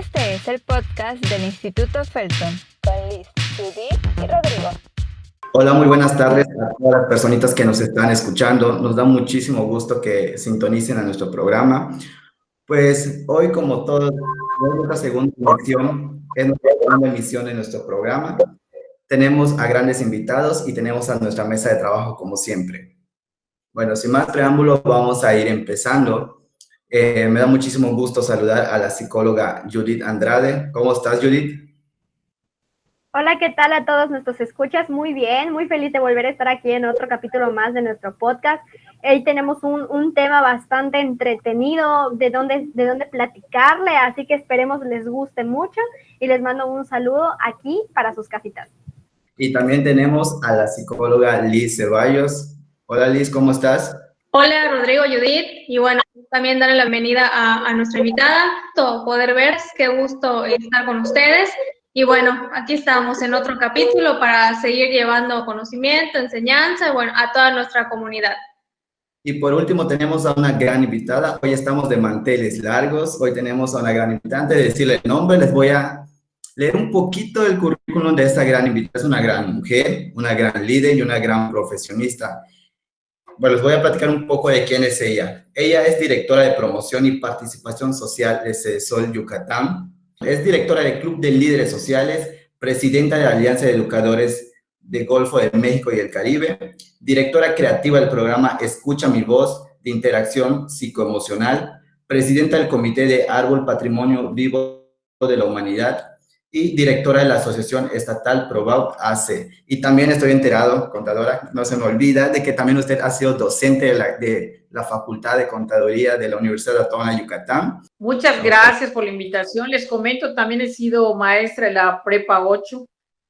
Este es el podcast del Instituto Felton con Liz, Judith y Rodrigo. Hola, muy buenas tardes a todas las personitas que nos están escuchando. Nos da muchísimo gusto que sintonicen a nuestro programa. Pues hoy, como todos, es nuestra segunda emisión, es nuestra segunda emisión de nuestro programa. Tenemos a grandes invitados y tenemos a nuestra mesa de trabajo como siempre. Bueno, sin más preámbulos, vamos a ir empezando. Me da muchísimo gusto saludar a la psicóloga Judith Andrade. ¿Cómo estás, Judith? Hola, ¿qué tal a todos nuestros escuchas? Muy bien, muy feliz de volver a estar aquí en otro capítulo más de nuestro podcast. Hoy tenemos un tema bastante entretenido de dónde platicarle, así que esperemos les guste mucho y les mando un saludo aquí para sus casitas. Y también tenemos a la psicóloga Liz Ceballos. Hola, Liz, ¿cómo estás? Hola, Rodrigo, Judith, y bueno, también darle la bienvenida a nuestra invitada, todo poder ver, qué gusto estar con ustedes. Y bueno, aquí estamos en otro capítulo para seguir llevando conocimiento, enseñanza, bueno, a toda nuestra comunidad. Y por último tenemos a una gran invitada. Hoy estamos de manteles largos. Hoy tenemos a una gran invitada. Antes de decirle el nombre, les voy a leer un poquito del currículum de esta gran invitada. Es una gran mujer, una gran líder y una gran profesionista. Bueno, les voy a platicar un poco de quién es ella. Ella es directora de promoción y participación social de CESOL Yucatán. Es directora del Club de Líderes Sociales, presidenta de la Alianza de Educadores del Golfo de México y el Caribe, directora creativa del programa Escucha mi voz de interacción psicoemocional, presidenta del Comité de Árbol Patrimonio Vivo de la Humanidad y directora de la Asociación Estatal ProBau AC. Y también estoy enterado, contadora, no se me olvida, de que también usted ha sido docente de la Facultad de Contaduría de la Universidad Autónoma de Yucatán. Muchas gracias por la invitación. Les comento, también he sido maestra de la Prepa 8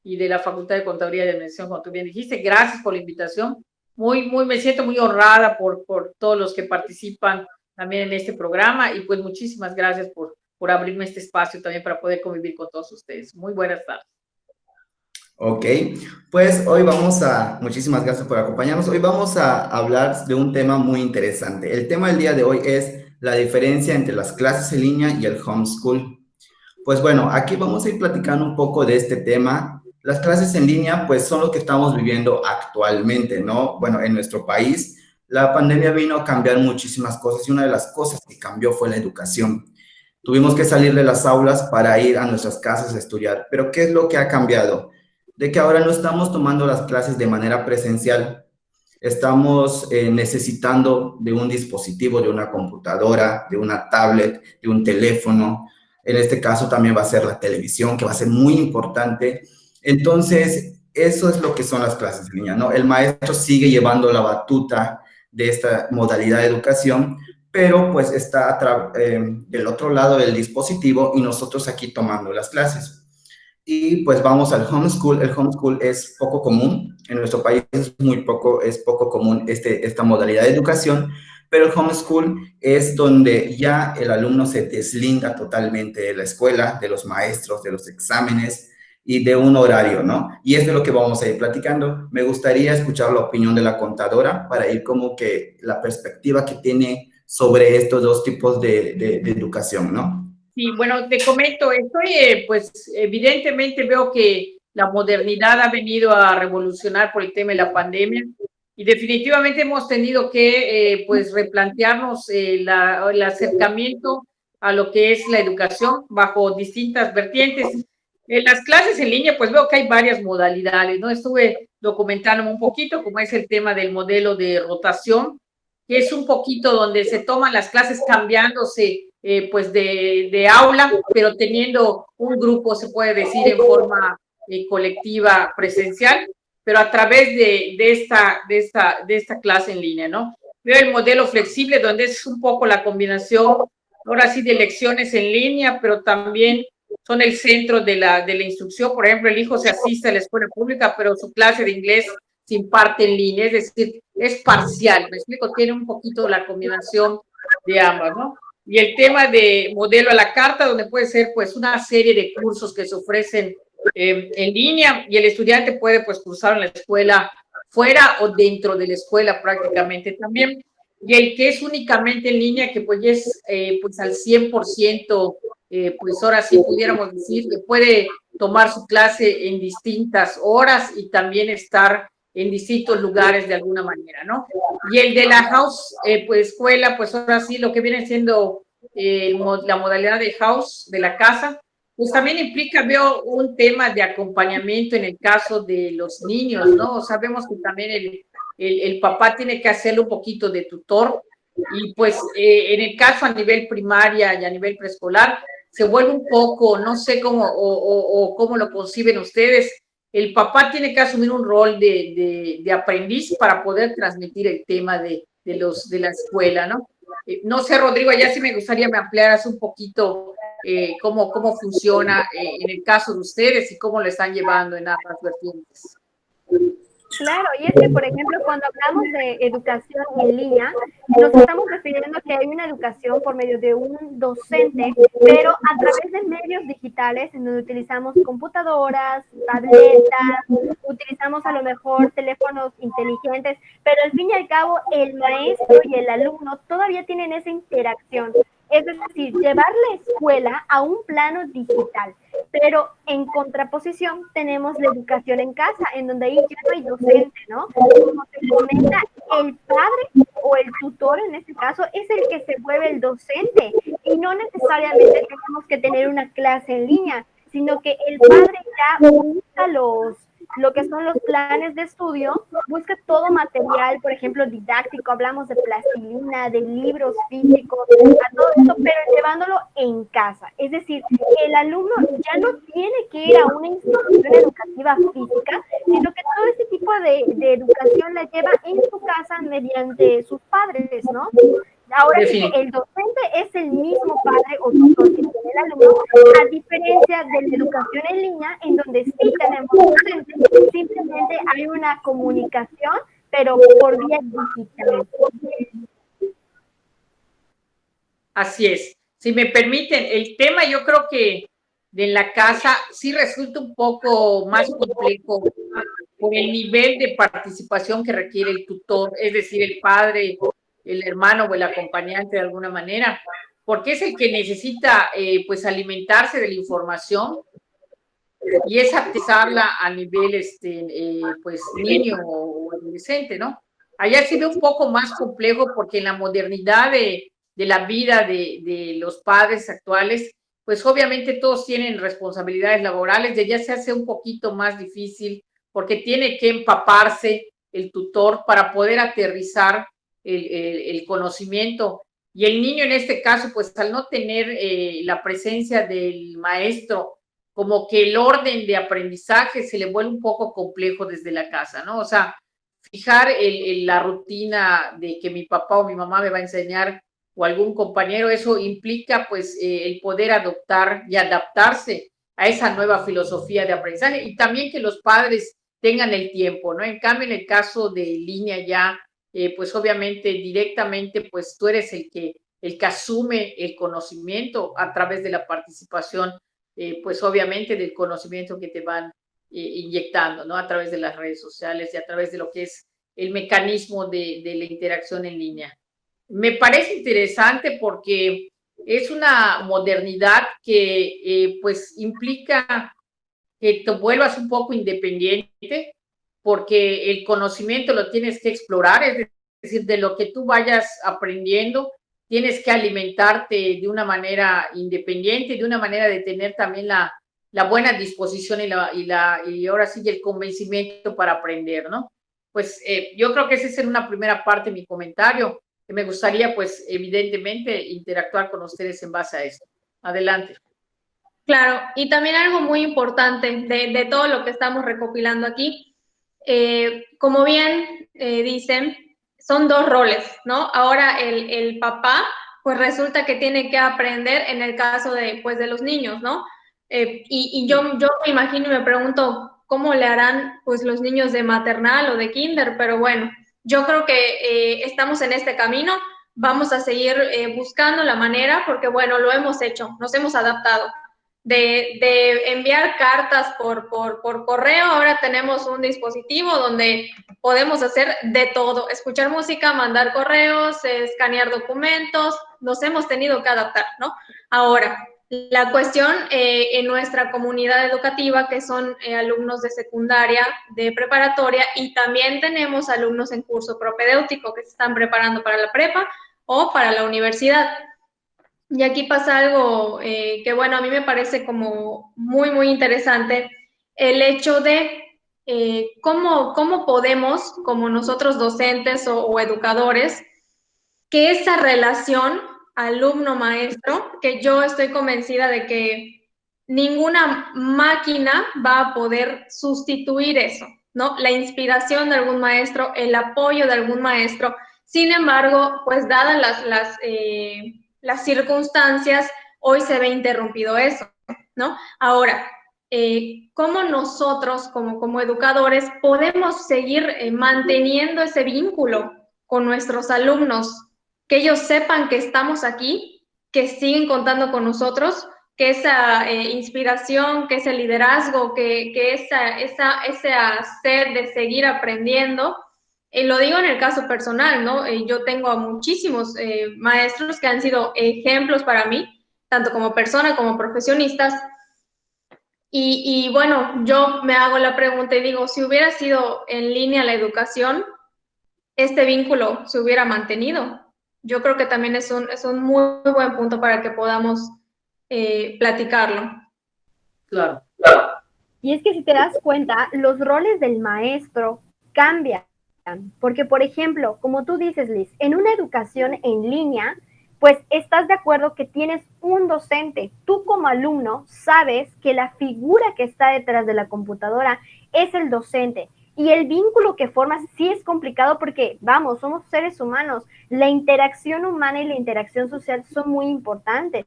y de la Facultad de Contaduría y Administración, como tú bien dijiste. Gracias por la invitación. Me siento muy honrada por todos los que participan también en este programa y pues muchísimas gracias por abrirme este espacio también para poder convivir con todos ustedes. Muy buenas tardes. Ok, pues muchísimas gracias por acompañarnos. Hoy vamos a hablar de un tema muy interesante. El tema del día de hoy es la diferencia entre las clases en línea y el homeschool. Pues bueno, aquí vamos a ir platicando un poco de este tema. Las clases en línea, pues son lo que estamos viviendo actualmente, ¿no? Bueno, en nuestro país, la pandemia vino a cambiar muchísimas cosas y una de las cosas que cambió fue la educación. Tuvimos que salir de las aulas para ir a nuestras casas a estudiar. Pero ¿qué es lo que ha cambiado? De que ahora no estamos tomando las clases de manera presencial, estamos necesitando de un dispositivo, de una computadora, de una tablet, de un teléfono. En este caso también va a ser la televisión, que va a ser muy importante. Entonces, eso es lo que son las clases en línea, ¿no? El maestro sigue llevando la batuta de esta modalidad de educación, pero pues está del otro lado del dispositivo y nosotros aquí tomando las clases. Y pues vamos al homeschool. El homeschool es poco común, en nuestro país es poco común esta modalidad de educación, pero el homeschool es donde ya el alumno se deslinda totalmente de la escuela, de los maestros, de los exámenes y de un horario, ¿no? Y es de lo que vamos a ir platicando. Me gustaría escuchar la opinión de la contadora para ir como que la perspectiva que tiene sobre estos dos tipos de educación, ¿no? Sí, bueno, te comento, pues evidentemente veo que la modernidad ha venido a revolucionar por el tema de la pandemia y definitivamente hemos tenido que pues replantearnos el acercamiento a lo que es la educación bajo distintas vertientes. En las clases en línea pues veo que hay varias modalidades, ¿no? Estuve documentándome un poquito como es el tema del modelo de rotación, que es un poquito donde se toman las clases cambiándose pues de aula, pero teniendo un grupo, se puede decir, en forma colectiva presencial, pero a través de esta clase en línea, ¿no? Veo el modelo flexible, donde es un poco la combinación, ahora sí, de lecciones en línea, pero también son el centro de la instrucción. Por ejemplo, el hijo se asiste a la escuela pública, pero su clase de inglés se imparte en línea, es decir, es parcial, me explico, tiene un poquito la combinación de ambas, ¿no? Y el tema de modelo a la carta, donde puede ser pues una serie de cursos que se ofrecen en línea y el estudiante puede pues cursar en la escuela fuera o dentro de la escuela prácticamente también. Y el que es únicamente en línea, que pues es pues al 100% pues ahora sí pudiéramos decir que puede tomar su clase en distintas horas y también estar en distintos lugares de alguna manera, ¿no? Y el de la house, pues escuela, pues ahora sí lo que viene siendo la modalidad de house, de la casa, pues también implica, veo, un tema de acompañamiento en el caso de los niños, ¿no? Sabemos que también el papá tiene que hacerle un poquito de tutor y pues en el caso a nivel primaria y a nivel preescolar, se vuelve un poco, no sé cómo o cómo lo conciben ustedes, el papá tiene que asumir un rol de aprendiz para poder transmitir el tema de la escuela, ¿no? No sé, Rodrigo, ya sí me gustaría me ampliaras un poquito cómo funciona en el caso de ustedes y cómo lo están llevando en ambas vertientes. Claro, y es que, por ejemplo, cuando hablamos de educación en línea, nos estamos refiriendo a que hay una educación por medio de un docente, pero a través de medios digitales, en donde utilizamos computadoras, tabletas, utilizamos a lo mejor teléfonos inteligentes, pero al fin y al cabo el maestro y el alumno todavía tienen esa interacción. Es decir, llevar la escuela a un plano digital. Pero en contraposición tenemos la educación en casa, en donde ahí ya no hay docente, ¿no? Como se comenta, el padre o el tutor en este caso es el que se vuelve el docente y no necesariamente tenemos que tener una clase en línea, sino que el padre ya busca lo que son los planes de estudio, busca todo material, por ejemplo, didáctico, hablamos de plastilina, de libros físicos, a todo eso, pero llevándolo en casa. Es decir, el alumno ya no tiene que ir a una institución educativa física, sino que todo ese tipo de educación la lleva en su casa mediante sus padres, ¿no? Ahora sí que el docente es el mismo padre o tutor que tiene el alumno, a diferencia de la educación en línea, en donde sí tenemos docentes, simplemente hay una comunicación, pero por vía digital. Así es. Si me permiten, el tema yo creo que de la casa sí resulta un poco más complejo por el nivel de participación que requiere el tutor, es decir, el padre, el hermano o el acompañante de alguna manera, porque es el que necesita pues alimentarse de la información y es accesarla a nivel pues niño o adolescente, ¿no? Allá sí ve un poco más complejo porque en la modernidad de la vida de los padres actuales, pues obviamente todos tienen responsabilidades laborales, y ya se hace un poquito más difícil porque tiene que empaparse el tutor para poder aterrizar el conocimiento. Y el niño en este caso, pues al no tener la presencia del maestro, como que el orden de aprendizaje se le vuelve un poco complejo desde la casa, ¿no? O sea, fijar la rutina de que mi papá o mi mamá me va a enseñar o algún compañero, eso implica pues el poder adoptar y adaptarse a esa nueva filosofía de aprendizaje y también que los padres tengan el tiempo, ¿no? En cambio, en el caso de línea ya, pues obviamente directamente, pues tú eres el que asume el conocimiento a través de la participación, pues obviamente del conocimiento que te van inyectando, ¿no? A través de las redes sociales y a través de lo que es el mecanismo de la interacción en línea. Me parece interesante porque es una modernidad que pues implica que te vuelvas un poco independiente porque el conocimiento lo tienes que explorar, es decir, de lo que tú vayas aprendiendo, tienes que alimentarte de una manera independiente, de una manera de tener también la buena disposición y ahora sí el convencimiento para aprender, ¿no? Pues yo creo que esa es una primera parte de mi comentario, que me gustaría, pues, evidentemente, interactuar con ustedes en base a esto. Adelante. Claro, y también algo muy importante de todo lo que estamos recopilando aquí, como bien dicen, son dos roles, ¿no? Ahora el papá, pues resulta que tiene que aprender en el caso de, pues, de los niños, ¿no? Y yo me imagino y me pregunto cómo le harán, pues, los niños de maternal o de kinder, pero bueno, yo creo que estamos en este camino, vamos a seguir buscando la manera, porque bueno, lo hemos hecho, nos hemos adaptado. De enviar cartas por correo, ahora tenemos un dispositivo donde podemos hacer de todo, escuchar música, mandar correos, escanear documentos, nos hemos tenido que adaptar, ¿no? Ahora, La cuestión en nuestra comunidad educativa, que son alumnos de secundaria, de preparatoria, y también tenemos alumnos en curso propedéutico que se están preparando para la prepa o para la universidad. Y aquí pasa algo que, bueno, a mí me parece como muy, muy interesante, el hecho de cómo podemos, como nosotros docentes o educadores, que esa relación alumno-maestro, que yo estoy convencida de que ninguna máquina va a poder sustituir eso, ¿no? La inspiración de algún maestro, el apoyo de algún maestro. Sin embargo, pues dadas las circunstancias, hoy se ve interrumpido eso, ¿no? Ahora, ¿cómo nosotros como educadores podemos seguir manteniendo ese vínculo con nuestros alumnos? Que ellos sepan que estamos aquí, que siguen contando con nosotros, que esa inspiración, que ese liderazgo, que esa sed de seguir aprendiendo. Lo digo en el caso personal, ¿no? Yo tengo a muchísimos maestros que han sido ejemplos para mí, tanto como persona como profesionistas. Y bueno, yo me hago la pregunta y digo, si hubiera sido en línea la educación, este vínculo se hubiera mantenido. Yo creo que también es un muy buen punto para que podamos platicarlo. Claro. Y es que si te das cuenta, los roles del maestro cambian. Porque, por ejemplo, como tú dices, Liz, en una educación en línea, pues estás de acuerdo que tienes un docente. Tú como alumno sabes que la figura que está detrás de la computadora es el docente. Y el vínculo que formas sí es complicado porque, vamos, somos seres humanos. La interacción humana y la interacción social son muy importantes.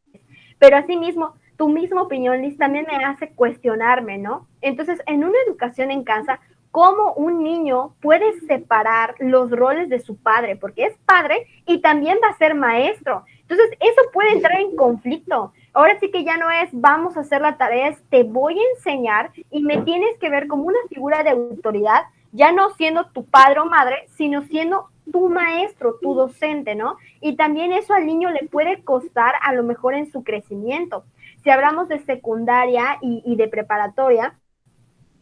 Pero asimismo, tu misma opinión, Liz, también me hace cuestionarme, ¿no? Entonces, en una educación en casa, ¿cómo un niño puede separar los roles de su padre? Porque es padre y también va a ser maestro. Entonces, eso puede entrar en conflicto. Ahora sí que ya no es vamos a hacer la tarea, es te voy a enseñar y me tienes que ver como una figura de autoridad, ya no siendo tu padre o madre, sino siendo tu maestro, tu docente, ¿no? Y también eso al niño le puede costar a lo mejor en su crecimiento. Si hablamos de secundaria y de preparatoria,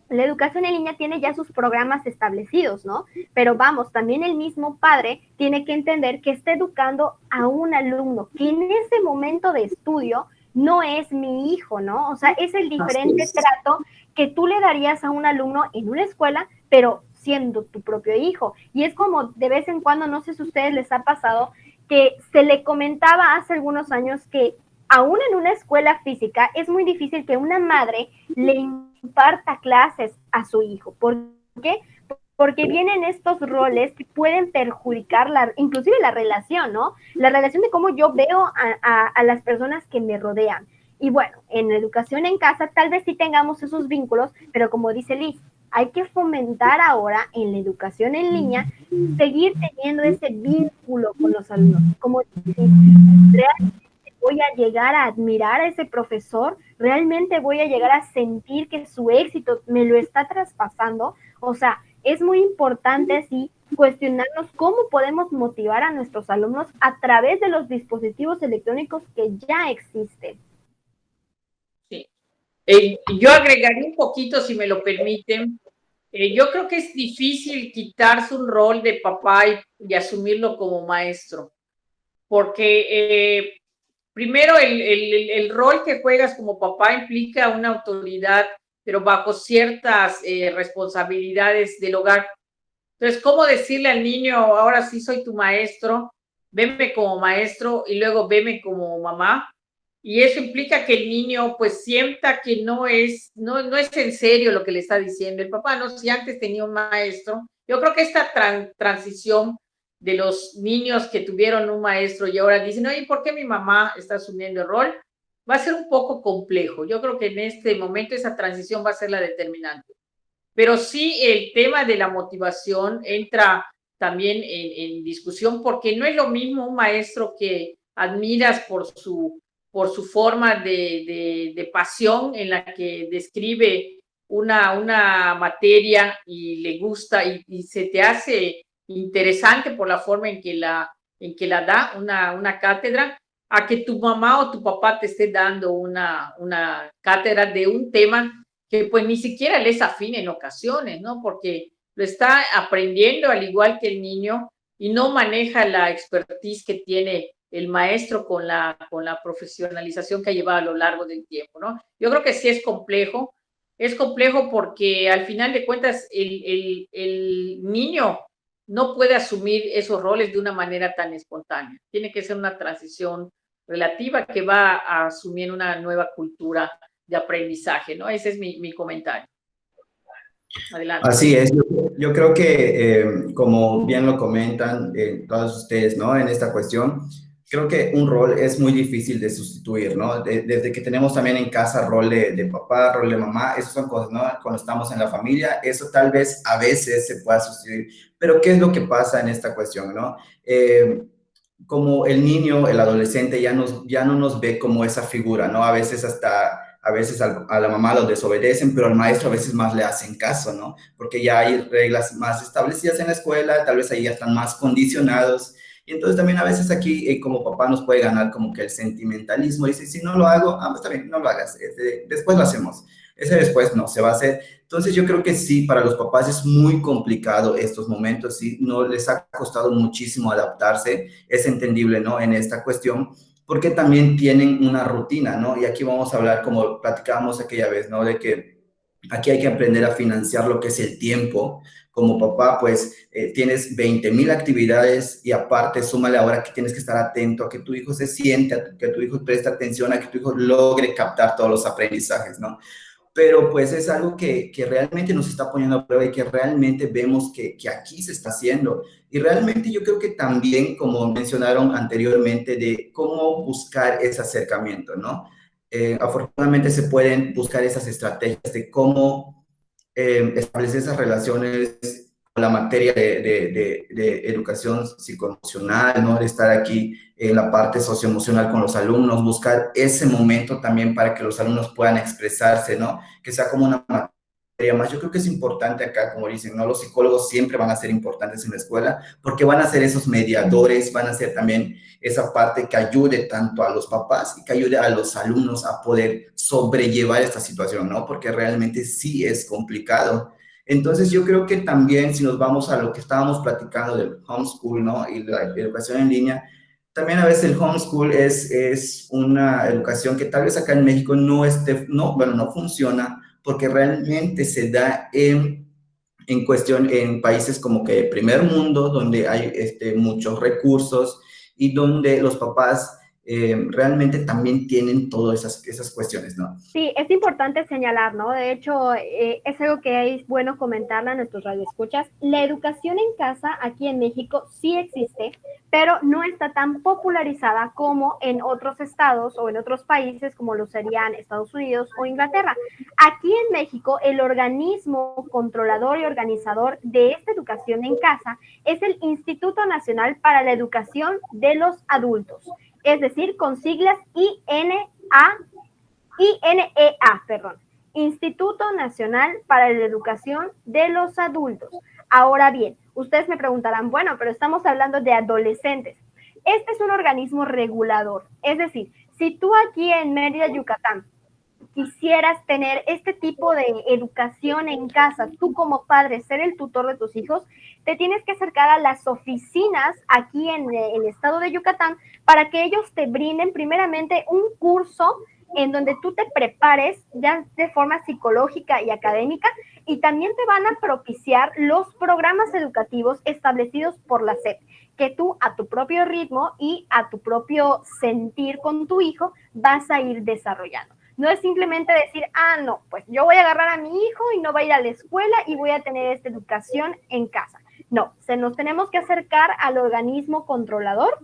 la educación en línea tiene ya sus programas establecidos, ¿no? Pero vamos, también el mismo padre tiene que entender que está educando a un alumno que en ese momento de estudio no es mi hijo, ¿no? O sea, es el diferente trato que tú le darías a un alumno en una escuela, pero siendo tu propio hijo. Y es como de vez en cuando, no sé si a ustedes les ha pasado, que se le comentaba hace algunos años que aún en una escuela física es muy difícil que una madre le imparta clases a su hijo. ¿Por qué? Porque vienen estos roles que pueden perjudicar inclusive la relación, ¿no? La relación de cómo yo veo a las personas que me rodean. Y bueno, en la educación en casa tal vez sí tengamos esos vínculos, pero como dice Liz, hay que fomentar ahora en la educación en línea, seguir teniendo ese vínculo con los alumnos. Como dice, realmente voy a llegar a admirar a ese profesor, realmente voy a llegar a sentir que su éxito me lo está traspasando. O sea, es muy importante así cuestionarnos cómo podemos motivar a nuestros alumnos a través de los dispositivos electrónicos que ya existen. Sí. Yo agregaría un poquito, si me lo permiten. Yo creo que es difícil quitarse un rol de papá y asumirlo como maestro, porque primero el rol que juegas como papá implica una autoridad, pero bajo ciertas responsabilidades del hogar. Entonces, ¿cómo decirle al niño, ahora sí soy tu maestro, veme como maestro y luego veme como mamá? Y eso implica que el niño pues sienta que no es en serio lo que le está diciendo el papá, ¿no? Si antes tenía un maestro, yo creo que esta transición de los niños que tuvieron un maestro y ahora dicen, oye, ¿por qué mi mamá está asumiendo el rol? Va a ser un poco complejo. Yo creo que en este momento esa transición va a ser la determinante. Pero sí el tema de la motivación entra también en discusión, porque no es lo mismo un maestro que admiras por su forma de pasión en la que describe una materia y le gusta y se te hace interesante por la forma en que la da una cátedra, a que tu mamá o tu papá te esté dando una cátedra de un tema que pues ni siquiera le es afín en ocasiones, ¿no? Porque lo está aprendiendo al igual que el niño y no maneja la expertise que tiene el maestro con la profesionalización que ha llevado a lo largo del tiempo, ¿no? Yo creo que sí es complejo porque al final de cuentas el niño no puede asumir esos roles de una manera tan espontánea. Tiene que ser una transición relativa que va a asumir una nueva cultura de aprendizaje, ¿no? Ese es mi comentario. Adelante. Así es, yo creo que como bien lo comentan todos ustedes, ¿no? En esta cuestión, creo que un rol es muy difícil de sustituir, ¿no? Desde que tenemos también en casa rol de papá, rol de mamá, esas son cosas, ¿no? Cuando estamos en la familia, eso tal vez a veces se pueda sustituir, pero ¿qué es lo que pasa en esta cuestión, ¿no? Como el niño, el adolescente ya no nos ve como esa figura, ¿no? A veces a la mamá lo desobedecen, pero al maestro a veces más le hacen caso, ¿no? Porque ya hay reglas más establecidas en la escuela, tal vez ahí ya están más condicionados. Y entonces también a veces aquí como papá nos puede ganar como que el sentimentalismo. Dice, si no lo hago, pues está bien, no lo hagas. Después lo hacemos. Ese después no se va a hacer. Entonces yo creo que sí, para los papás es muy complicado estos momentos, sí, no les ha costado muchísimo adaptarse, es entendible, ¿no? En esta cuestión, porque también tienen una rutina, ¿no? Y aquí vamos a hablar, como platicábamos aquella vez, ¿no? De que aquí hay que aprender a financiar lo que es el tiempo. Como papá, pues tienes 20,000 actividades y aparte súmale ahora que tienes que estar atento a que tu hijo se siente, a que tu hijo preste atención, a que tu hijo logre captar todos los aprendizajes, ¿no? Pero pues es algo que realmente nos está poniendo a prueba y que realmente vemos que aquí se está haciendo. Y realmente yo creo que también, como mencionaron anteriormente, de cómo buscar ese acercamiento, ¿no? Afortunadamente se pueden buscar esas estrategias de cómo establecer esas relaciones con la materia de educación psicoemocional, ¿no? De estar aquí en la parte socioemocional con los alumnos, buscar ese momento también para que los alumnos puedan expresarse, ¿no? Que sea como una materia más. Yo creo que es importante acá, como dicen, ¿no? Los psicólogos siempre van a ser importantes en la escuela porque van a ser esos mediadores, van a ser también esa parte que ayude tanto a los papás y que ayude a los alumnos a poder sobrellevar esta situación, ¿no? Porque realmente sí es complicado. Entonces yo creo que también si nos vamos a lo que estábamos platicando del homeschool, ¿no? Y la educación en línea, también a veces el homeschool es una educación que tal vez acá en México no funciona porque realmente se da en cuestión en países como que primer mundo, donde hay muchos recursos y donde los papás realmente también tienen todas esas cuestiones, ¿no? Sí, es importante señalar, ¿no? De hecho, es algo que es bueno comentarle a nuestros radioescuchas. La educación en casa aquí en México sí existe, pero no está tan popularizada como en otros estados o en otros países como lo serían Estados Unidos o Inglaterra. Aquí en México, el organismo controlador y organizador de esta educación en casa es el Instituto Nacional para la Educación de los Adultos, es decir, con siglas INEA, Instituto Nacional para la Educación de los Adultos. Ahora bien, ustedes me preguntarán, bueno, pero estamos hablando de adolescentes. Este es un organismo regulador, es decir, si tú aquí en Mérida, Yucatán, quisieras tener este tipo de educación en casa, tú como padre, ser el tutor de tus hijos, te tienes que acercar a las oficinas aquí en el estado de Yucatán para que ellos te brinden primeramente un curso en donde tú te prepares ya de forma psicológica y académica y también te van a propiciar los programas educativos establecidos por la SEP, que tú a tu propio ritmo y a tu propio sentir con tu hijo vas a ir desarrollando. No es simplemente decir, no, pues yo voy a agarrar a mi hijo y no va a ir a la escuela y voy a tener esta educación en casa. No, nos tenemos que acercar al organismo controlador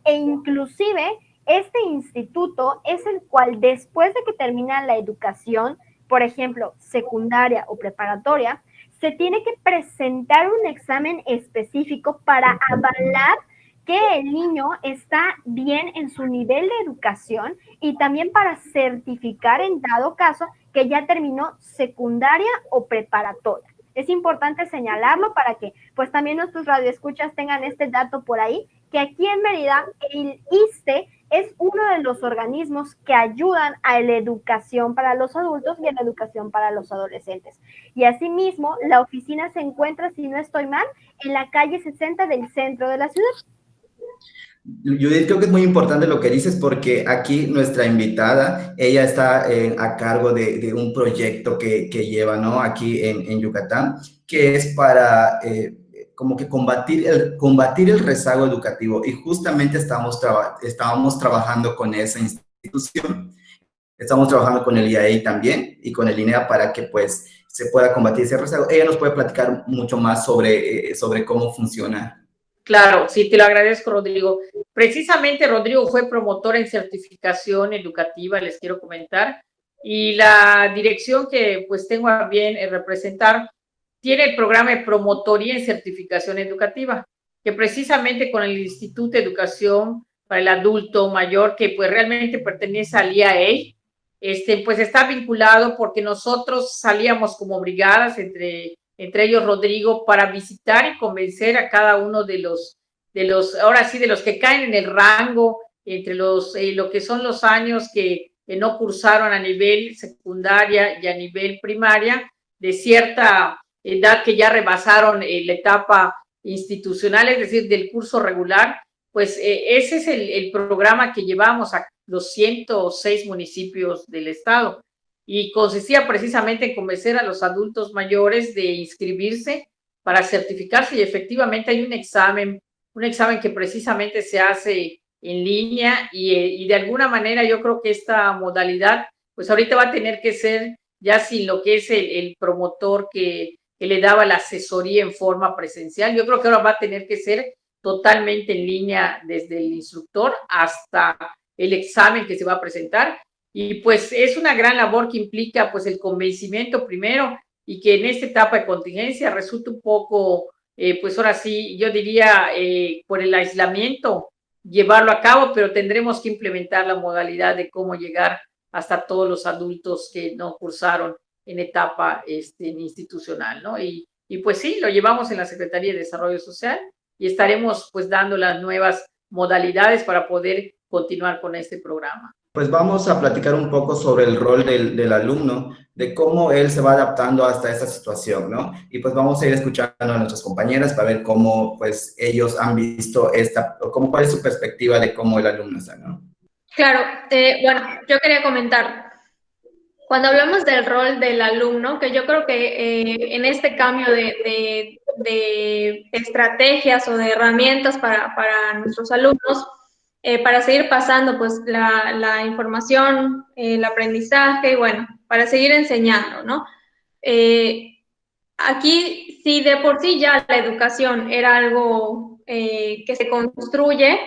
e inclusive este instituto es el cual después de que termina la educación, por ejemplo, secundaria o preparatoria, se tiene que presentar un examen específico para avalar que el niño está bien en su nivel de educación y también para certificar en dado caso que ya terminó secundaria o preparatoria. Es importante señalarlo para que pues también nuestros radioescuchas tengan este dato por ahí, que aquí en Mérida el ISSSTE es uno de los organismos que ayudan a la educación para los adultos y a la educación para los adolescentes. Y asimismo, la oficina se encuentra, si no estoy mal, en la calle 60 del centro de la ciudad. Judith, creo que es muy importante lo que dices porque aquí nuestra invitada, ella está a cargo de un proyecto que lleva, ¿no? Aquí en Yucatán, que es para como que combatir el rezago educativo y justamente estábamos trabajando con esa institución. Estamos trabajando con el IAEI también y con el INEA para que pues se pueda combatir ese rezago. Ella nos puede platicar mucho más sobre cómo funciona. Claro, sí, te lo agradezco, Rodrigo. Precisamente Rodrigo fue promotor en certificación educativa, les quiero comentar, y la dirección que pues tengo a bien representar tiene el programa de promotoría en certificación educativa, que precisamente con el Instituto de Educación para el Adulto Mayor, que pues realmente pertenece al IAEI, pues está vinculado porque nosotros salíamos como brigadas entre ellos Rodrigo, para visitar y convencer a cada uno de los, ahora sí, de los que caen en el rango, entre lo que son los años que no cursaron a nivel secundaria y a nivel primaria, de cierta edad que ya rebasaron la etapa institucional, es decir, del curso regular, pues ese es el programa que llevamos a los 106 municipios del estado. Y consistía precisamente en convencer a los adultos mayores de inscribirse para certificarse y efectivamente hay un examen que precisamente se hace en línea y de alguna manera yo creo que esta modalidad pues ahorita va a tener que ser ya sin lo que es el promotor que le daba la asesoría en forma presencial, yo creo que ahora va a tener que ser totalmente en línea desde el instructor hasta el examen que se va a presentar. Y pues es una gran labor que implica pues el convencimiento primero y que en esta etapa de contingencia resulta un poco, pues ahora sí, yo diría por el aislamiento llevarlo a cabo, pero tendremos que implementar la modalidad de cómo llegar hasta todos los adultos que no cursaron en etapa institucional, ¿no? Y pues sí, lo llevamos en la Secretaría de Desarrollo Social y estaremos pues dando las nuevas modalidades para poder continuar con este programa. Pues vamos a platicar un poco sobre el rol del alumno, de cómo él se va adaptando hasta esta situación, ¿no? Y pues vamos a ir escuchando a nuestras compañeras para ver cómo, pues, ellos han visto cuál es su perspectiva de cómo el alumno está, ¿no? Claro, bueno, yo quería comentar, cuando hablamos del rol del alumno, que yo creo que en este cambio de estrategias o de herramientas para nuestros alumnos, para seguir pasando pues la información, el aprendizaje, y bueno, para seguir enseñando, ¿no? Aquí, si de por sí ya la educación era algo que se construye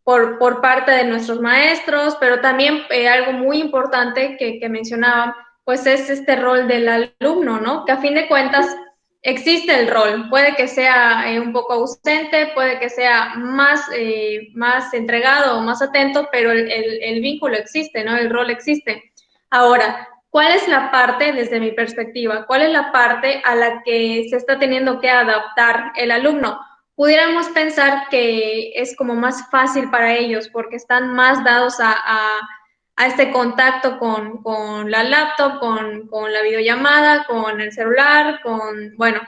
por parte de nuestros maestros, pero también algo muy importante que mencionaban, pues es este rol del alumno, ¿no? Que a fin de cuentas existe el rol, puede que sea un poco ausente, puede que sea más entregado o más atento, pero el vínculo existe, ¿no? El rol existe. Ahora, ¿cuál es la parte, desde mi perspectiva, cuál es la parte a la que se está teniendo que adaptar el alumno? Pudiéramos pensar que es como más fácil para ellos porque están más dados a este contacto con la laptop, con la videollamada, con el celular, bueno,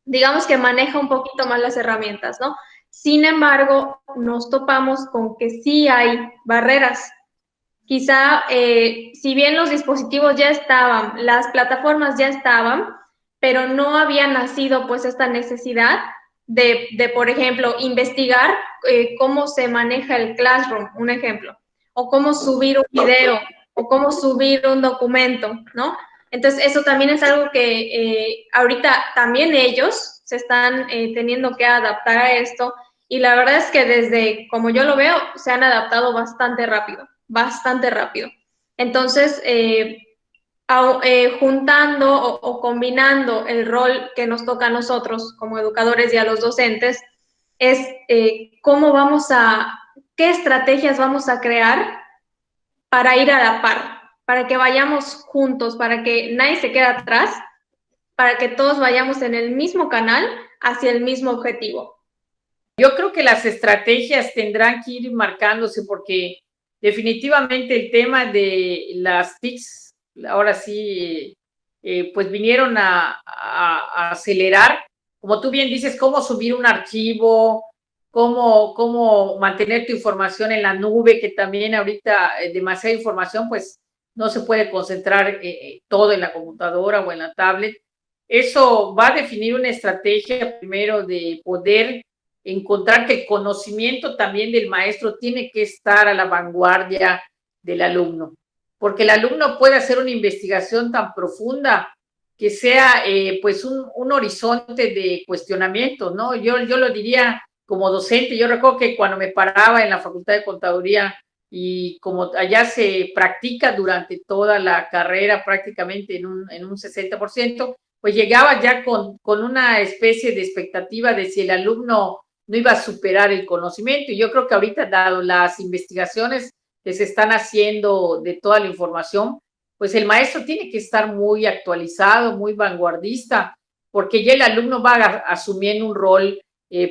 digamos que maneja un poquito más las herramientas, ¿no? Sin embargo, nos topamos con que sí hay barreras. Quizá, si bien los dispositivos ya estaban, las plataformas ya estaban, pero no había nacido pues esta necesidad de por ejemplo, investigar cómo se maneja el Classroom, un ejemplo, o cómo subir un video, o cómo subir un documento, ¿no? Entonces, eso también es algo que ahorita también ellos se están teniendo que adaptar a esto, y la verdad es que desde, como yo lo veo, se han adaptado bastante rápido. Entonces, juntando o combinando el rol que nos toca a nosotros como educadores y a los docentes, es qué estrategias vamos a crear para ir a la par, para que vayamos juntos, para que nadie se quede atrás, para que todos vayamos en el mismo canal hacia el mismo objetivo. yo creo que las estrategias tendrán que ir marcándose porque definitivamente el tema de las TICs, ahora sí, pues vinieron a acelerar, como tú bien dices, cómo subir un archivo, cómo mantener tu información en la nube, que también ahorita demasiada información, pues no se puede concentrar todo en la computadora o en la tablet. Eso va a definir una estrategia primero de poder encontrar que el conocimiento también del maestro tiene que estar a la vanguardia del alumno, porque el alumno puede hacer una investigación tan profunda que sea pues un horizonte de cuestionamiento, ¿no? Yo lo diría como docente. Yo recuerdo que cuando me paraba en la Facultad de Contaduría y como allá se practica durante toda la carrera prácticamente en un 60%, pues llegaba ya con una especie de expectativa de si el alumno no iba a superar el conocimiento. Y yo creo que ahorita, dado las investigaciones que se están haciendo de toda la información, pues el maestro tiene que estar muy actualizado, muy vanguardista, porque ya el alumno va asumiendo un rol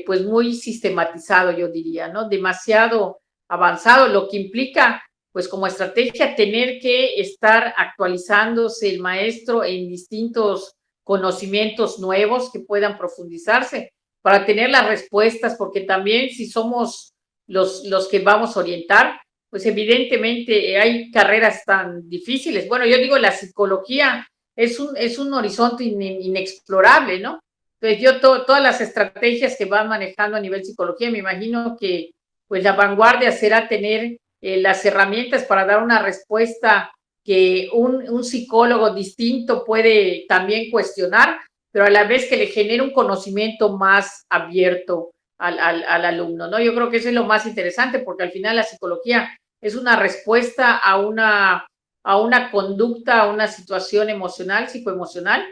pues muy sistematizado, yo diría, ¿no? Demasiado avanzado, lo que implica, pues como estrategia, tener que estar actualizándose el maestro en distintos conocimientos nuevos que puedan profundizarse para tener las respuestas, porque también si somos los que vamos a orientar, pues evidentemente hay carreras tan difíciles. Bueno, yo digo, la psicología es un horizonte inexplorable, ¿no? Entonces yo todas las estrategias que van manejando a nivel psicología, me imagino que pues la vanguardia será tener las herramientas para dar una respuesta que un psicólogo distinto puede también cuestionar, pero a la vez que le genere un conocimiento más abierto al alumno, ¿no? Yo creo que eso es lo más interesante, porque al final la psicología es una respuesta a una conducta, a una situación emocional, psicoemocional,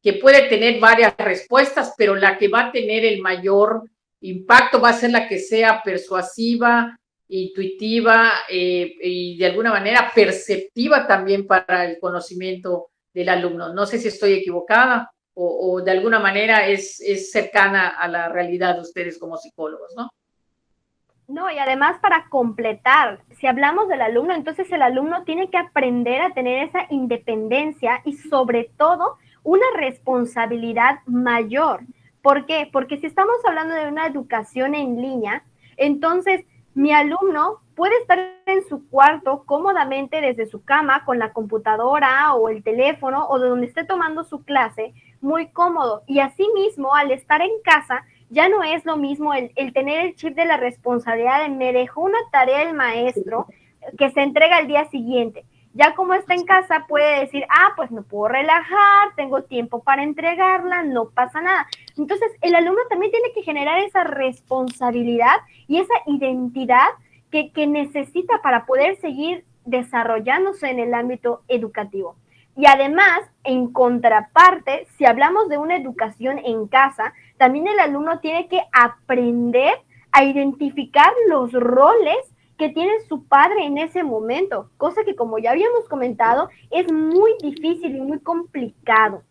que puede tener varias respuestas, pero la que va a tener el mayor impacto va a ser la que sea persuasiva, intuitiva y de alguna manera perceptiva también para el conocimiento del alumno. No sé si estoy equivocada o de alguna manera es cercana a la realidad de ustedes como psicólogos, ¿no? No, y además para completar, si hablamos del alumno, entonces el alumno tiene que aprender a tener esa independencia y sobre todo una responsabilidad mayor. ¿Por qué? Porque si estamos hablando de una educación en línea, entonces mi alumno puede estar en su cuarto cómodamente desde su cama con la computadora o el teléfono o de donde esté tomando su clase, muy cómodo. Y asimismo, al estar en casa, ya no es lo mismo el tener el chip de la responsabilidad de me dejó una tarea el maestro que se entrega al día siguiente. Ya como está en casa puede decir, pues me puedo relajar, tengo tiempo para entregarla, no pasa nada. Entonces el alumno también tiene que generar esa responsabilidad y esa identidad que necesita para poder seguir desarrollándose en el ámbito educativo. Y además, en contraparte, si hablamos de una educación en casa, también el alumno tiene que aprender a identificar los roles que tiene su padre en ese momento, cosa que, como ya habíamos comentado, es muy difícil y muy complicado.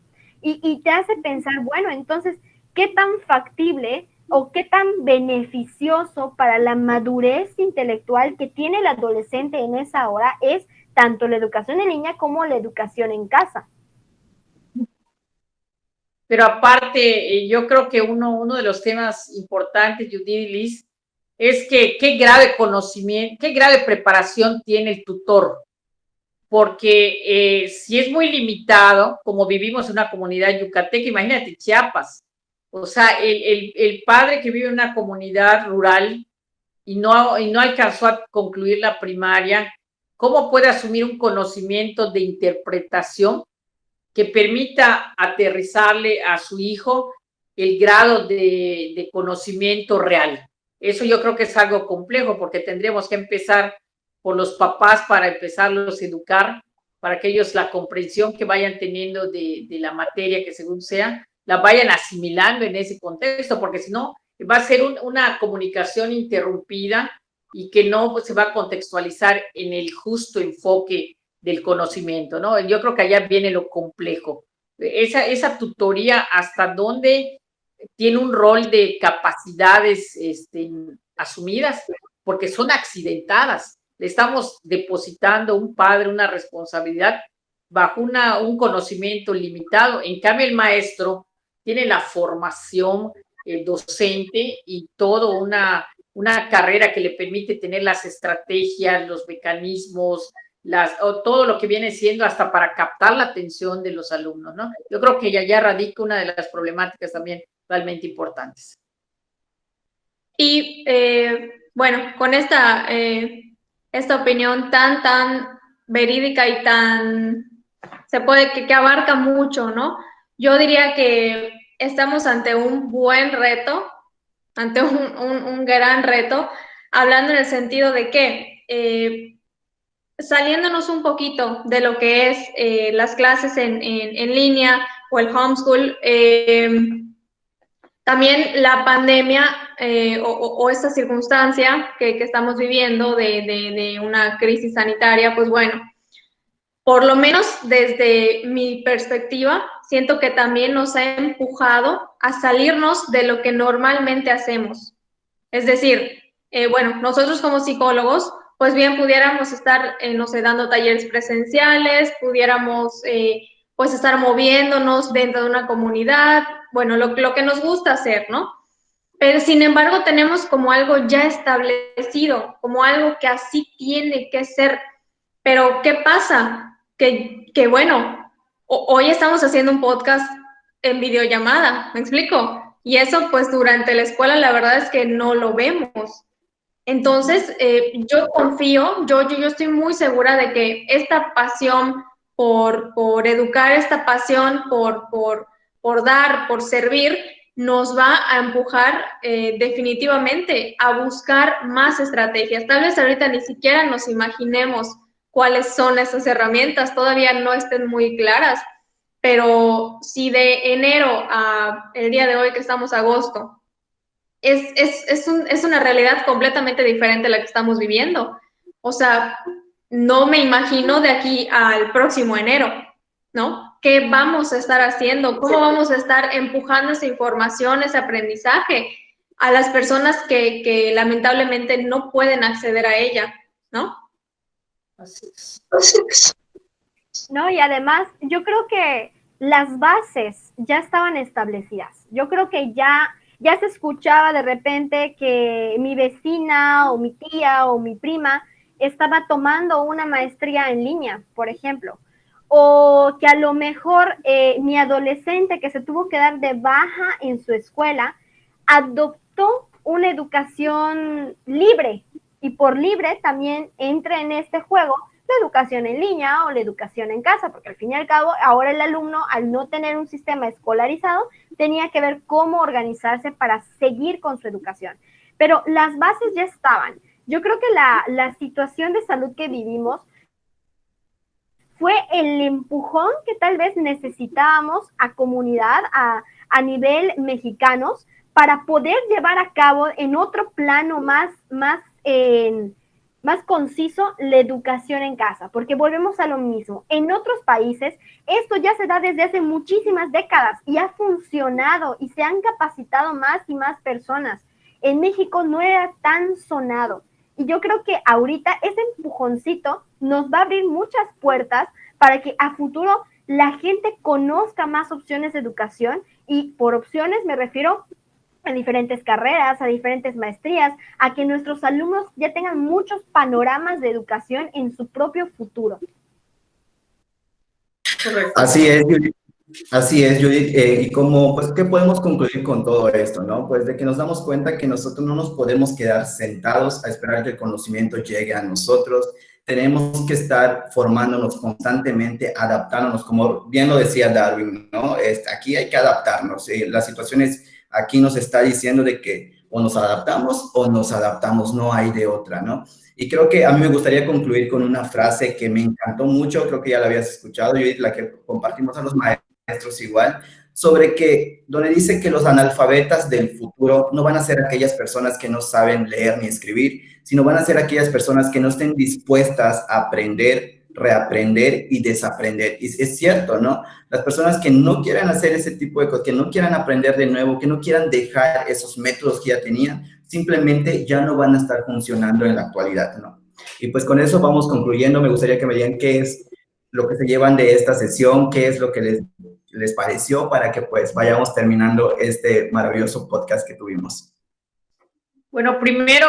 Y te hace pensar, bueno, entonces, ¿qué tan factible o qué tan beneficioso para la madurez intelectual que tiene el adolescente en esa hora es tanto la educación en línea como la educación en casa? Pero aparte, yo creo que uno de los temas importantes, Judith y Liz, es que qué grado de conocimiento, qué grado de preparación tiene el tutor. Porque si es muy limitado, como vivimos en una comunidad yucateca, imagínate Chiapas. O sea, el padre que vive en una comunidad rural y no alcanzó a concluir la primaria, ¿cómo puede asumir un conocimiento de interpretación que permita aterrizarle a su hijo el grado de conocimiento real? Eso yo creo que es algo complejo, porque tendríamos que empezar por los papás para empezarlos a educar, para que ellos la comprensión que vayan teniendo de la materia que según sea, la vayan asimilando en ese contexto, porque si no, va a ser una comunicación interrumpida y que no se va a contextualizar en el justo enfoque del conocimiento, ¿no? Yo creo que allá viene lo complejo. Esa tutoría, hasta dónde tiene un rol de capacidades asumidas, porque son accidentadas. Le estamos depositando un padre una responsabilidad bajo un conocimiento limitado. En cambio, el maestro tiene la formación docente y toda una carrera que le permite tener las estrategias, los mecanismos, todo lo que viene siendo hasta para captar la atención de los alumnos, ¿no? Yo creo que ya radica una de las problemáticas también realmente importantes. Y bueno, con esta opinión tan verídica y se puede que abarca mucho, ¿no? Yo diría que estamos ante un buen reto, ante un gran reto, hablando en el sentido de que saliéndonos un poquito de lo que es las clases en línea o el homeschool, también la pandemia o esta circunstancia que estamos viviendo de una crisis sanitaria, pues bueno, por lo menos desde mi perspectiva, siento que también nos ha empujado a salirnos de lo que normalmente hacemos. Es decir, bueno, nosotros como psicólogos, pues bien pudiéramos estar, no sé, dando talleres presenciales, pudiéramos pues estar moviéndonos dentro de una comunidad, bueno, lo que nos gusta hacer, ¿no? Pero sin embargo tenemos como algo ya establecido, como algo que así tiene que ser. Pero ¿qué pasa? Que bueno, hoy estamos haciendo un podcast en videollamada, ¿me explico? Y eso pues durante la escuela la verdad es que no lo vemos. Entonces, yo confío, yo estoy muy segura de que esta pasión por educar, esta pasión por dar, por servir, nos va a empujar definitivamente a buscar más estrategias. Tal vez ahorita ni siquiera nos imaginemos cuáles son esas herramientas, todavía no estén muy claras, pero si de enero a el día de hoy que estamos agosto, es una realidad completamente diferente a la que estamos viviendo. O sea, no me imagino de aquí al próximo enero, ¿no? ¿Qué vamos a estar haciendo? ¿Cómo vamos a estar empujando esa información, ese aprendizaje a las personas que lamentablemente no pueden acceder a ella, ¿no? Así es. No, y además yo creo que las bases ya estaban establecidas. Yo creo que ya se escuchaba de repente que mi vecina o mi tía o mi prima estaba tomando una maestría en línea, por ejemplo, o que a lo mejor mi adolescente que se tuvo que dar de baja en su escuela adoptó una educación libre, y por libre también entra en este juego la educación en línea o la educación en casa, porque al fin y al cabo ahora el alumno, al no tener un sistema escolarizado, tenía que ver cómo organizarse para seguir con su educación. Pero las bases ya estaban. Yo creo que la situación de salud que vivimos fue el empujón que tal vez necesitábamos a comunidad, a nivel mexicanos, para poder llevar a cabo en otro plano más conciso la educación en casa, porque volvemos a lo mismo. En otros países esto ya se da desde hace muchísimas décadas y ha funcionado y se han capacitado más y más personas. En México no era tan sonado, y yo creo que ahorita ese empujoncito nos va a abrir muchas puertas para que a futuro la gente conozca más opciones de educación, y por opciones me refiero a diferentes carreras, a diferentes maestrías, a que nuestros alumnos ya tengan muchos panoramas de educación en su propio futuro. Correcto. Así es, Judith. Así es, Judith. Y como, pues, ¿qué podemos concluir con todo esto, no? Pues de que nos damos cuenta que nosotros no nos podemos quedar sentados a esperar que el conocimiento llegue a nosotros. Tenemos que estar formándonos constantemente, adaptándonos, como bien lo decía Darwin, ¿no? Aquí hay que adaptarnos. La situación es, aquí nos está diciendo de que o nos adaptamos, no hay de otra, ¿no? Y creo que a mí me gustaría concluir con una frase que me encantó mucho, creo que ya la habías escuchado, Judith, la que compartimos a los maestros igual, sobre que, donde dice que los analfabetas del futuro no van a ser aquellas personas que no saben leer ni escribir, sino van a ser aquellas personas que no estén dispuestas a aprender reaprender y desaprender. Y es cierto, ¿no? Las personas que no quieran hacer ese tipo de cosas, que no quieran aprender de nuevo, que no quieran dejar esos métodos que ya tenían, simplemente ya no van a estar funcionando en la actualidad, ¿no? Y pues con eso vamos concluyendo. Me gustaría que me digan qué es lo que se llevan de esta sesión, qué es lo que les pareció, para que pues vayamos terminando este maravilloso podcast que tuvimos. Bueno, primero,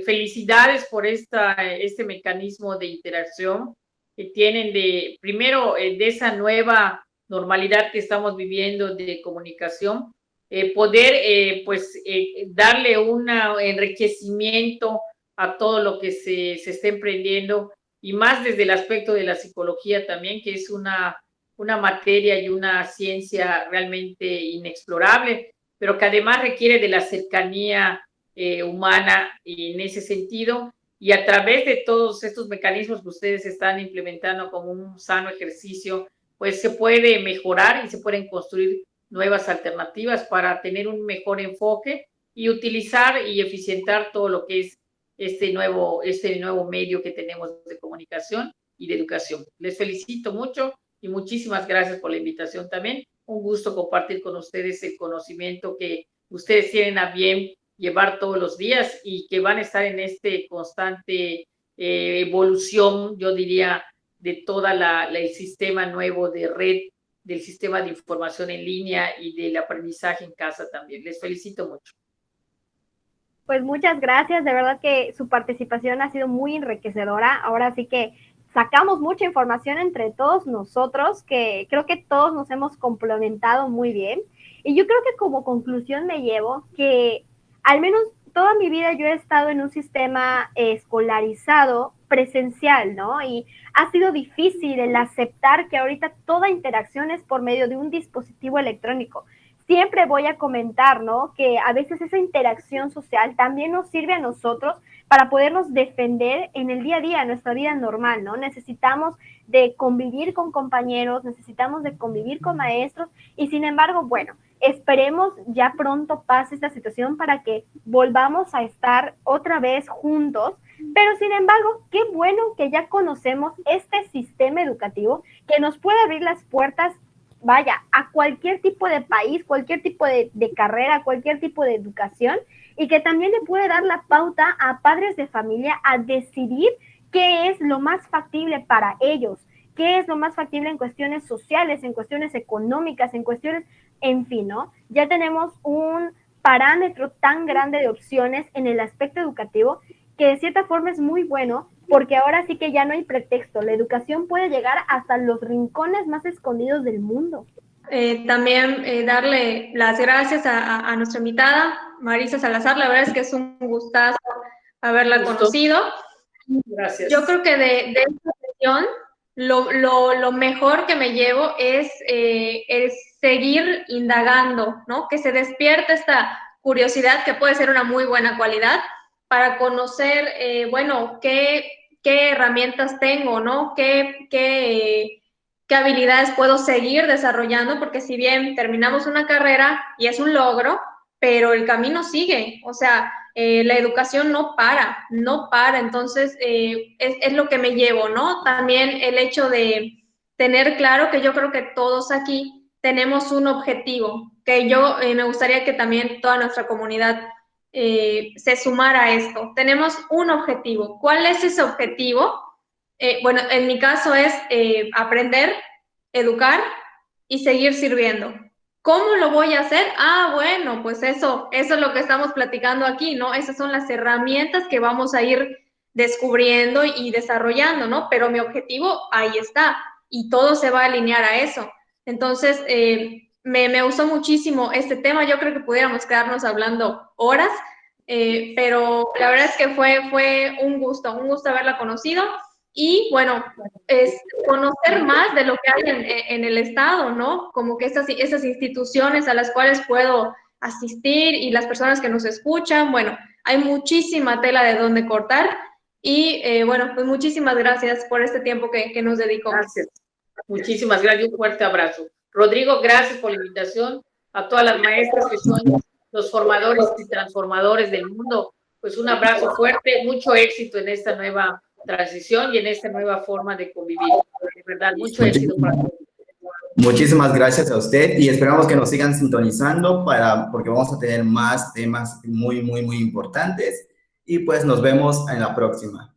felicidades por este mecanismo de interacción que tienen primero, de esa nueva normalidad que estamos viviendo de comunicación, poder, darle un enriquecimiento a todo lo que se está emprendiendo, y más desde el aspecto de la psicología también, que es una materia y una ciencia realmente inexplorable, pero que además requiere de la cercanía humana, y en ese sentido, y a través de todos estos mecanismos que ustedes están implementando como un sano ejercicio, pues se puede mejorar y se pueden construir nuevas alternativas para tener un mejor enfoque y utilizar y eficientar todo lo que es este nuevo medio que tenemos de comunicación y de educación. Les felicito mucho y muchísimas gracias por la invitación también. Un gusto compartir con ustedes el conocimiento que ustedes tienen a bien llevar todos los días, y que van a estar en este constante evolución, yo diría, de toda el sistema nuevo de red, del sistema de información en línea y del aprendizaje en casa también. Les felicito mucho. Pues muchas gracias, de verdad que su participación ha sido muy enriquecedora. Ahora sí que sacamos mucha información entre todos nosotros, que creo que todos nos hemos complementado muy bien. Y yo creo que como conclusión me llevo que al menos toda mi vida yo he estado en un sistema escolarizado presencial, ¿no? Y ha sido difícil el aceptar que ahorita toda interacción es por medio de un dispositivo electrónico. Siempre voy a comentar, ¿no? Que a veces esa interacción social también nos sirve a nosotros para podernos defender en el día a día, en nuestra vida normal, ¿no? Necesitamos de convivir con compañeros, necesitamos de convivir con maestros, y sin embargo, bueno, esperemos ya pronto pase esta situación para que volvamos a estar otra vez juntos. Pero sin embargo, qué bueno que ya conocemos este sistema educativo que nos puede abrir las puertas, vaya, a cualquier tipo de país, cualquier tipo de carrera, cualquier tipo de educación, y que también le puede dar la pauta a padres de familia a decidir qué es lo más factible para ellos, qué es lo más factible en cuestiones sociales, en cuestiones económicas, en cuestiones, en fin, ¿no? Ya tenemos un parámetro tan grande de opciones en el aspecto educativo que de cierta forma es muy bueno, porque ahora sí que ya no hay pretexto. La educación puede llegar hasta los rincones más escondidos del mundo. También darle las gracias a nuestra invitada, Marisa Salazar. La verdad es que es un gustazo haberla conocido. Gracias. Yo creo que de esta sesión lo mejor que me llevo es seguir indagando, ¿no? Que se despierte esta curiosidad, que puede ser una muy buena cualidad, para conocer, bueno, qué herramientas tengo, ¿no? ¿Qué habilidades puedo seguir desarrollando? Porque si bien terminamos una carrera y es un logro, pero el camino sigue, o sea, la educación no para, entonces es lo que me llevo, ¿no? También el hecho de tener claro que yo creo que todos aquí tenemos un objetivo, que yo me gustaría que también toda nuestra comunidad se sumara a esto. Tenemos un objetivo. ¿Cuál es ese objetivo? Bueno, en mi caso es aprender, educar y seguir sirviendo. ¿Cómo lo voy a hacer? Ah, bueno, pues eso es lo que estamos platicando aquí, ¿no? Esas son las herramientas que vamos a ir descubriendo y desarrollando, ¿no? Pero mi objetivo ahí está, y todo se va a alinear a eso. Entonces, me gustó muchísimo este tema. Yo creo que pudiéramos quedarnos hablando horas, pero la verdad es que fue un gusto haberla conocido. Y bueno, es conocer más de lo que hay en el Estado, ¿no? Como que esas instituciones a las cuales puedo asistir, y las personas que nos escuchan, bueno, hay muchísima tela de donde cortar. Y bueno, pues muchísimas gracias por este tiempo que nos dedicó. Gracias. Muchísimas gracias, un fuerte abrazo. Rodrigo, gracias por la invitación. A todas las maestras que son los formadores y transformadores del mundo, pues un abrazo fuerte, mucho éxito en esta nueva transición y en esta nueva forma de convivir. De verdad, mucho éxito para todos. Muchísimas gracias a usted y esperamos que nos sigan sintonizando porque vamos a tener más temas muy, muy, muy importantes y pues nos vemos en la próxima.